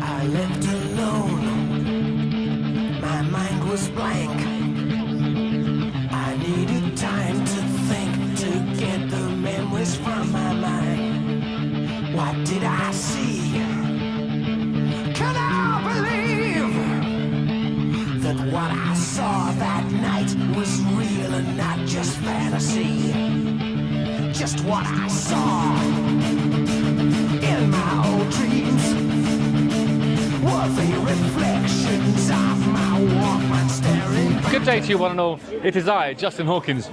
I left alone, my mind was blank. I needed time to think, to get the memories from my mind. What did I see? Can I believe that what I saw that night was real and not just fantasy? Just what I saw in my old dreams were the reflections of my Walkman staring back. Good day to you, one and all. It is I, Justin Hawkins.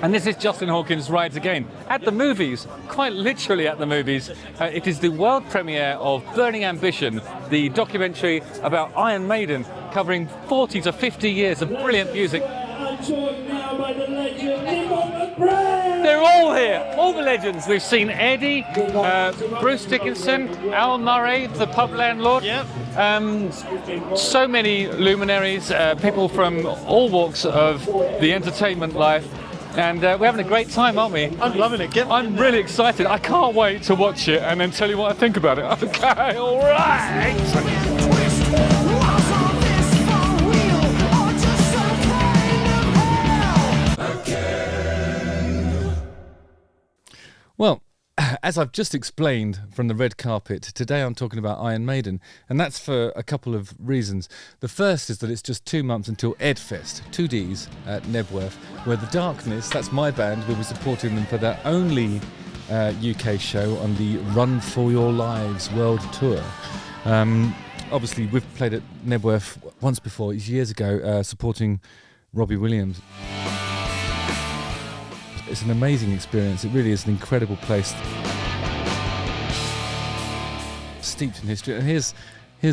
And this is Justin Hawkins Rides Again. At the movies, quite literally at the movies, it is the world premiere of Burning Ambition, the documentary about Iron Maiden, covering 40 to 50 years of brilliant music. I'm joined now by the legend, Knebworth I. They're all here, all the legends. We've seen Eddie, Bruce Dickinson, Al Murray, the pub landlord. Yep. So many luminaries, people from all walks of the entertainment life. And we're having a great time, aren't we? I'm loving it. I'm really excited. I can't wait to watch it and then tell you what I think about it. Okay, all right. Well, as I've just explained from the red carpet, today I'm talking about Iron Maiden, and that's for a couple of reasons. The first is that it's just 2 months until Edfest, 2 Ds at Knebworth, where The Darkness, that's my band, will be supporting them for their only UK show on the Run For Your Lives World Tour. Obviously, we've played at Knebworth once before, years ago, supporting Robbie Williams. It's an amazing experience. It really is an incredible place, steeped in history. And here's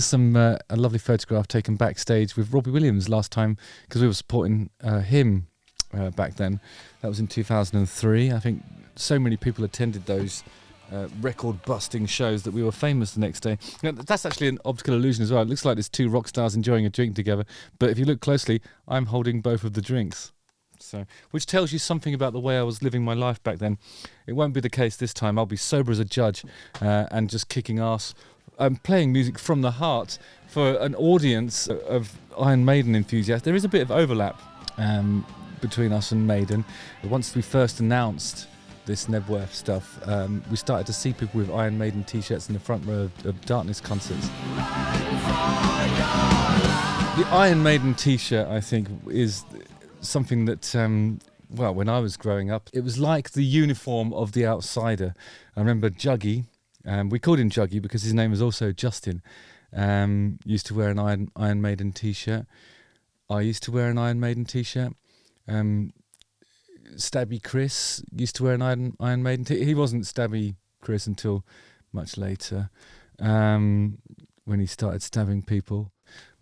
some a lovely photograph taken backstage with Robbie Williams last time, because we were supporting him back then. That was in 2003. I think so many people attended those record-busting shows that we were famous the next day. Now, that's actually an optical illusion as well. It looks like there's two rock stars enjoying a drink together, but if you look closely, I'm holding both of the drinks. So, which tells you something about the way I was living my life back then. It won't be the case this time. I'll be sober as a judge and just kicking ass. I'm playing music from the heart for an audience of Iron Maiden enthusiasts. There is a bit of overlap between us and Maiden. Once we first announced this Knebworth stuff, we started to see people with Iron Maiden t-shirts in the front row of Darkness concerts. The Iron Maiden t-shirt, I think, is something that, well, when I was growing up, it was like the uniform of the outsider. I remember Juggy, we called him Juggy because his name was also Justin, used to wear an Iron Maiden t-shirt. I used to wear an Iron Maiden t-shirt. Stabby Chris used to wear an Iron Maiden t-shirt. He wasn't Stabby Chris until much later, when he started stabbing people.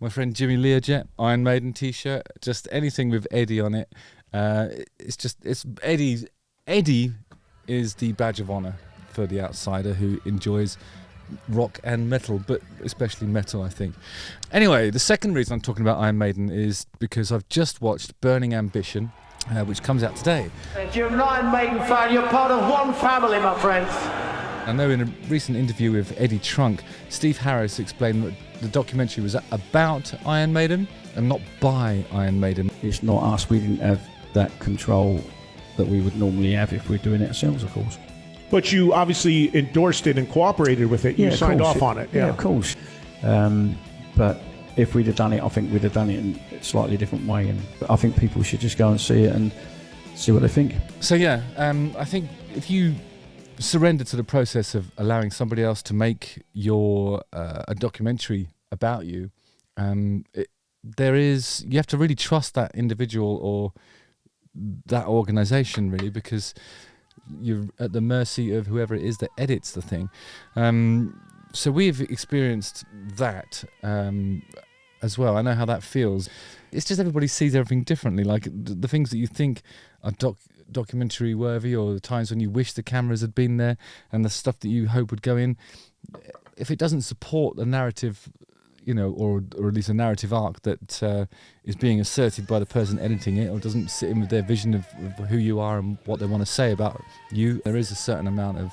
My friend Jimmy Learjet, Iron Maiden t-shirt, just anything with Eddie on it. It's Eddie's. Eddie is the badge of honour for the outsider who enjoys rock and metal, but especially metal, I think. Anyway, the second reason I'm talking about Iron Maiden is because I've just watched Burning Ambition, which comes out today. If you're an Iron Maiden fan, you're part of one family, my friends. I know in a recent interview with Eddie Trunk, Steve Harris explained that the documentary was about Iron Maiden and not by Iron Maiden. It's not us. We didn't have that control that we would normally have if we're doing it ourselves, of course. But you obviously endorsed it and cooperated with it. You signed off on it. Yeah, of course. But if we'd have done it, I think we'd have done it in a slightly different way. And I think people should just go and see it and see what they think. So yeah, I think if you surrender to the process of allowing somebody else to make your a documentary about you, you have to really trust that individual or that organisation, really, because you're at the mercy of whoever it is that edits the thing. So we've experienced that as well. I know how that feels. It's just everybody sees everything differently. Like the things that you think are documentary worthy, or the times when you wish the cameras had been there, and the stuff that you hope would go in, if it doesn't support the narrative, or at least a narrative arc that is being asserted by the person editing it, or doesn't sit in with their vision of who you are and what they want to say about you, there is a certain amount of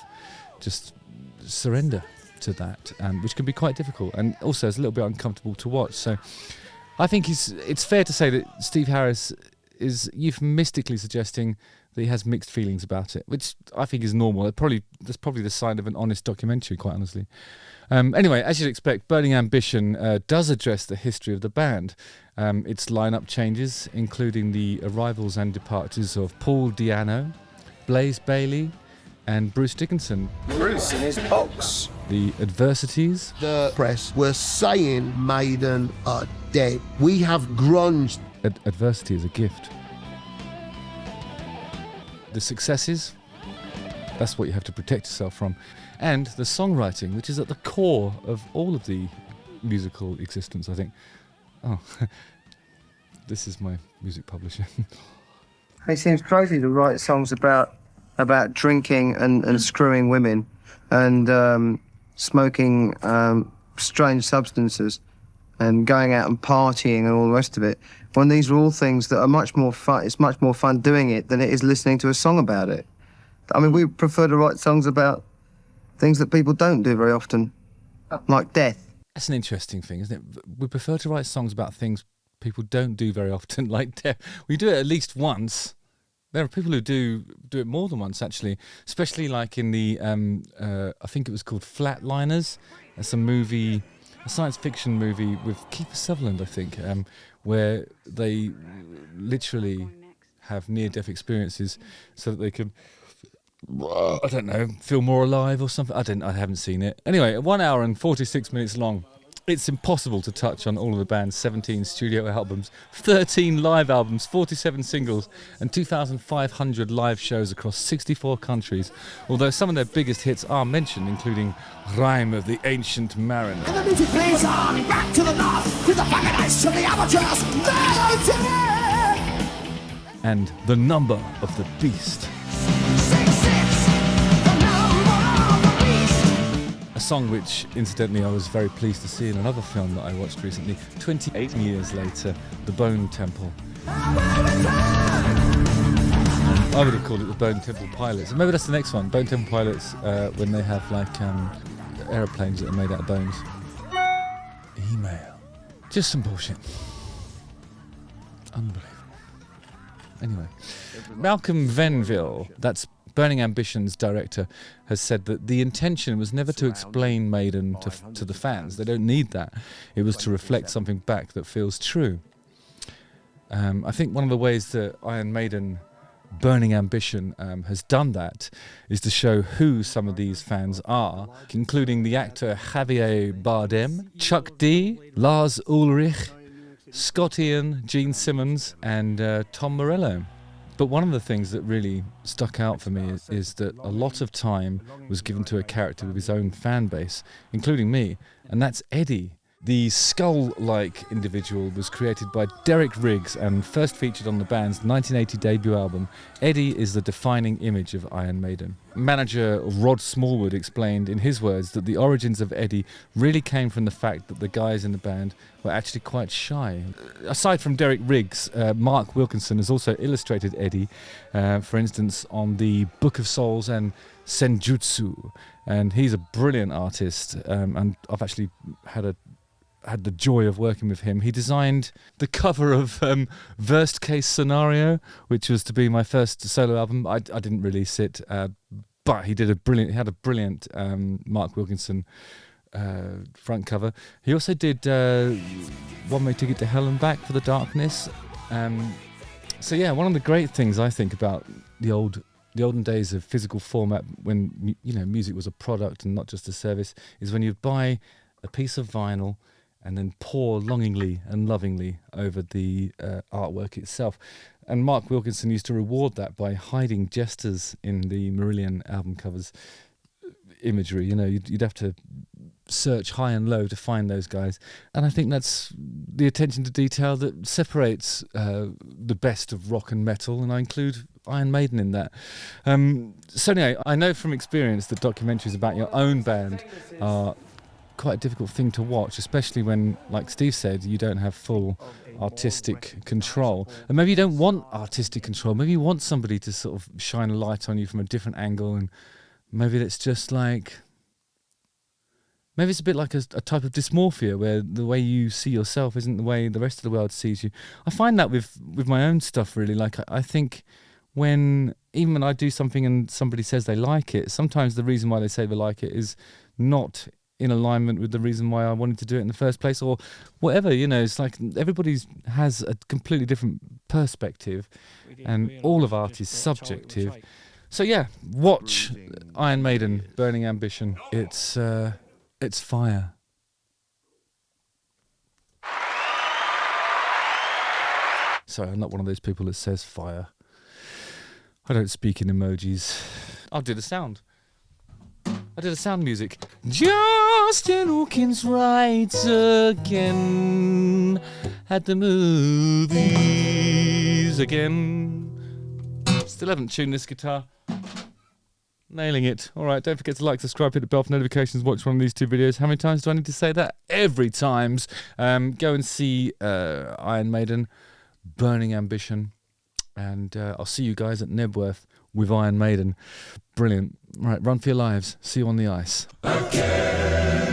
just surrender to that, which can be quite difficult, and also it's a little bit uncomfortable to watch. So I think it's fair to say that Steve Harris is euphemistically suggesting that he has mixed feelings about it, which I think is normal. That's probably the sign of an honest documentary, quite honestly. Anyway, as you'd expect, Burning Ambition does address the history of the band. Its lineup changes, including the arrivals and departures of Paul Di'Anno, Blaze Bayley, and Bruce Dickinson. Bruce in his box. The adversities. The press were saying Maiden are dead. We have grunge. Adversity is a gift. The successes, that's what you have to protect yourself from. And the songwriting, which is at the core of all of the musical existence, I think. Oh, this is my music publisher. It seems crazy to write songs about drinking and screwing women and smoking strange substances and going out and partying and all the rest of it, when these are all things that are much more fun. It's much more fun doing it than it is listening to a song about it. I mean, we prefer to write songs about things that people don't do very often, like death. That's an interesting thing, isn't it? We prefer to write songs about things people don't do very often, like death. We do it at least once. There are people who do it more than once, actually, especially like in the, I think it was called Flatliners. It's a science fiction movie with Kiefer Sutherland, I think, where they literally have near-death experiences so that they can, I don't know, feel more alive or something. I haven't seen it. Anyway, 1 hour and 46 minutes long. It's impossible to touch on all of the band's 17 studio albums, 13 live albums, 47 singles, and 2,500 live shows across 64 countries, although some of their biggest hits are mentioned, including Rhyme of the Ancient Mariner. And the music plays on, back to the north, to the fucking ice of the amateurs, And The Number of the Beast. 6-6, the number of the beast. A song which, incidentally, I was very pleased to see in another film that I watched recently, 28 years later, The Bone Temple. I would have called it The Bone Temple Pilots. Maybe that's the next one, Bone Temple Pilots, when they have like aeroplanes that are made out of bones. Email. Just some bullshit. Unbelievable. Anyway, Malcolm Venville, that's Burning Ambition's director, has said that the intention was never to explain Maiden to the fans. They don't need that. It was to reflect something back that feels true. I think one of the ways that Iron Maiden Burning Ambition has done that is to show who some of these fans are, including the actor Javier Bardem, Chuck D, Lars Ulrich, Scott Ian, Gene Simmons, and Tom Morello. But one of the things that really stuck out for me is that a lot of time was given to a character with his own fan base, including me, and that's Eddie. The skull-like individual was created by Derek Riggs and first featured on the band's 1980 debut album. Eddie is the defining image of Iron Maiden. Manager Rod Smallwood explained in his words that the origins of Eddie really came from the fact that the guys in the band were actually quite shy. Aside from Derek Riggs, Mark Wilkinson has also illustrated Eddie, for instance, on the Book of Souls and Senjutsu, and he's a brilliant artist, and I've actually had the joy of working with him. He designed the cover of Worst Case Scenario, which was to be my first solo album. I didn't release it, but he had a brilliant Mark Wilkinson front cover. He also did One Way Ticket to Hell and Back for The Darkness. So yeah, one of the great things I think about the olden days of physical format, when music was a product and not just a service, is when you'd buy a piece of vinyl and then pour longingly and lovingly over the artwork itself. And Mark Wilkinson used to reward that by hiding jesters in the Marillion album covers imagery. You'd have to search high and low to find those guys. And I think that's the attention to detail that separates the best of rock and metal, and I include Iron Maiden in that. So anyway, I know from experience that documentaries about your own band are quite a difficult thing to watch, especially when, like Steve said, you don't have full artistic control. And maybe you don't want artistic control. Maybe you want somebody to sort of shine a light on you from a different angle, and maybe it's just like maybe it's a bit like a type of dysmorphia where the way you see yourself isn't the way the rest of the world sees you. I find that with my own stuff, really. Like, I think even when I do something and somebody says they like it, sometimes the reason why they say they like it is not in alignment with the reason why I wanted to do it in the first place, or whatever. It's like everybody has a completely different perspective, and all of art is subjective. So yeah, watch Iron Maiden, Burning Ambition. It's fire. Sorry, I'm not one of those people that says fire. I don't speak in emojis. I'll do the sound. I did the sound music. Justin Hawkins writes again at the movies again. Still haven't tuned this guitar. Nailing it. All right, don't forget to like, subscribe, hit the bell for notifications, watch one of these 2 videos. How many times do I need to say that? Every times. Go and see Iron Maiden, Burning Ambition, and I'll see you guys at Knebworth with Iron Maiden. Brilliant. Right, run for your lives. See you on the ice. Again.